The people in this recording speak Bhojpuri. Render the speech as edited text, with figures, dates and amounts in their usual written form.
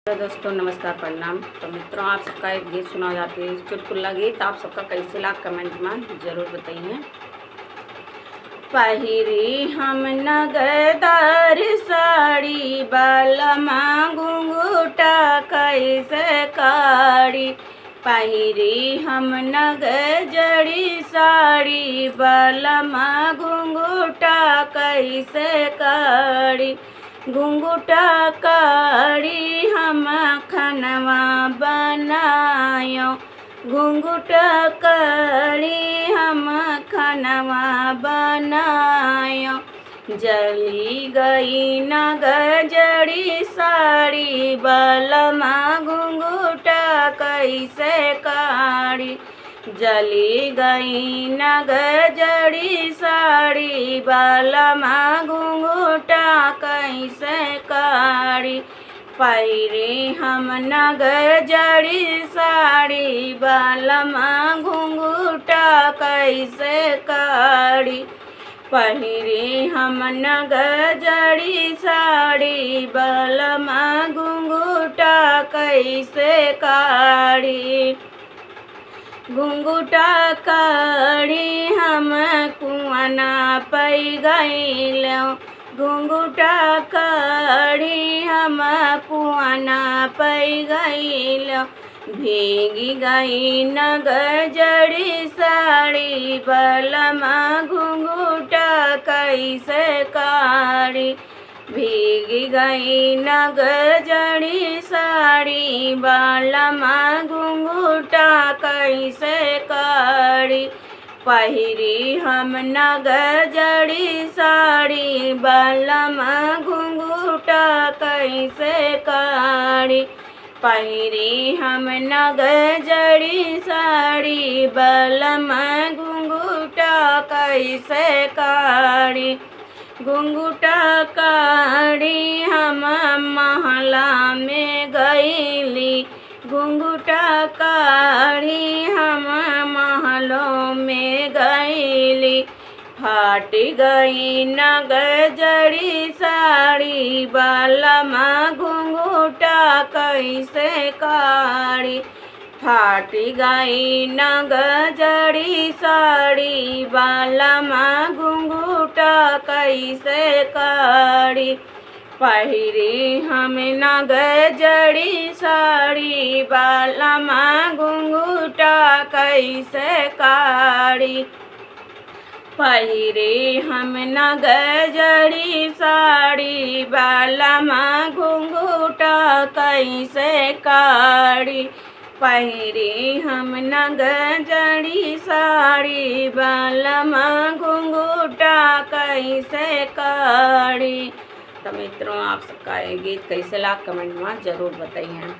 हेलो दोस्तों, नमस्कार, प्रणाम। तो मित्रों, आप सबका एक गीत सुना जाती है, चुटकुला गीत। आप सबका कैसे लगा कमेंट में ज़रूर बताइए। पहिरी हम नगदार साड़ी बालमा घुंघूटा कैसे काड़ी। पहिरी हम नगजड़ी साड़ी बालमा घुंघूटा कैसे काड़ी। घुंघूटा काड़ी हम खनवा बनायो। घुंघूटा काड़ी हम खनवा बनायो। जली गई नगजड़ी साड़ी बालमा घुंघूटा कैसे काड़ी। जली गई नगजड़ी साड़ी बालमा घुंघूटा कैसे काड़ी। पहिरे हम नगजड़ी साड़ी बालमा घुंघूटा कैसे काड़ी। पहिरे हम नगजड़ी साड़ी बालमा घुंघूटा कैसे काड़ी। घुंघूटा काड़ी हम कुआना पै गइलो। घुंघूटा काड़ी हम कुआना पै गइलो। भीगी गई नगजड़ी साड़ी बालमा घुंघूटा कैसे काड़ी। भीगी गई नगजड़ी साड़ी बालमा घुंघूटा कैसे काड़ी। पहिरी हम नगजड़ी साड़ी बालमा घुंघूटा कैसे काड़ी। पहिरी हम नगजड़ी साड़ी बालमा घुंघूटा कैसे काड़ी। घुंघूटा काड़ी हम महला में गईली। घुंघूटा काड़ी हम महलों में गईली। फाट गई नगजड़ी साड़ी बालमा घुंघूटा कैसे काड़ी। फाट गई नगजड़ी साड़ी बालमा घुंघूटा कैसे काड़ी। पहिरी हम नगजड़ी साड़ी बालमा घुंघूटा कैसे काड़ी। पहिरे हम नगजड़ी साड़ी बालमा घुंघूटा कैसे काड़ी। पहिरे हम नगजड़ी साड़ी बालमा घुंघूटा कैसे काड़ी। तो मित्रों, आप सबका ये गीत कैसे लगा कमेंट में ज़रूर बताइए।